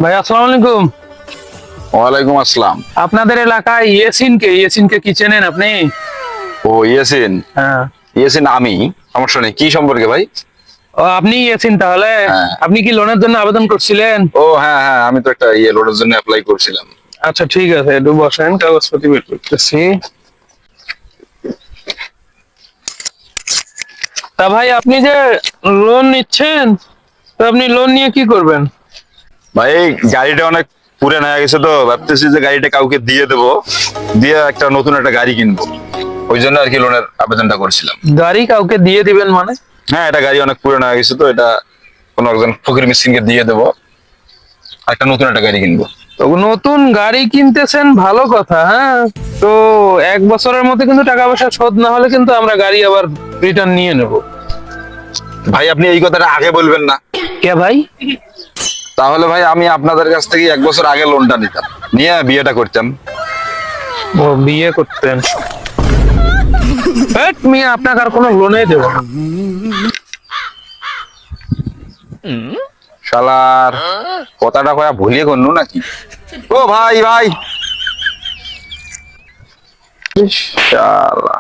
ভাই আসসালামু আলাইকুম। ওয়ালাইকুম আসসালাম। আপনাদের এলাকায় ইয়াসিনকে কি চেনেন আপনি? ও ইয়াসিন, হ্যাঁ। ইয়াসিন আমি, সমস্যা নেই। কি সম্পর্কে ভাই? ও আপনি ইয়াসিন তাহলে? হ্যাঁ। আপনি কি লোনের জন্য আবেদন করছিলেন? ও হ্যাঁ হ্যাঁ, আমি তো একটা লোডের জন্য অ্যাপ্লাই করছিলাম। আচ্ছা ঠিক আছে, একটু বসেন, কাগজপত্র বের করতেছি। তা ভাই আপনি যে লোন নিচ্ছেন, তো আপনি লোন নিয়ে কি করবেন? ভাই গাড়িটা অনেক পুরান হয়ে গেছে, তো ভাবতেছি যে গাড়িটা কাউকে দিয়ে দেবো, দিয়ে একটা নতুন একটা গাড়ি কিনবো। ওই জন্য আর কি লোনের আবেদনটা করছিলাম। গাড়ি কাউকে দিয়ে দিবেন মানে? হ্যাঁ, এটা গাড়ি অনেক পুরান হয়ে গেছে, তো এটা কোনো একজন ফকির মিসকিনকে দিয়ে দেবো, একটা নতুন একটা গাড়ি কিনবো। তো নতুন গাড়ি কিনতেছেন, ভালো কথা। হ্যাঁ, তো 1 বছরের মধ্যে কিন্তু টাকা পয়সা শোধ না হলে কিন্তু আমরা গাড়ি আবার রিটার্ন নিয়ে নেব। ভাই আপনি এই কথাটা আগে বলবেন না? কে ভাই? তাহলে ভাই আমি আপনাদের কাছ থেকে 1 বছর আগে লোনটা নিতাম, নিয়ে বিয়েটা করতাম। ও বিয়ে করতেন? মিয়া আপনাকে আর কোনো লোনে দেব না। শালার কথাটা কয়া ভুলিয়ে করনু নাকি? ও ভাই ভাই, শালা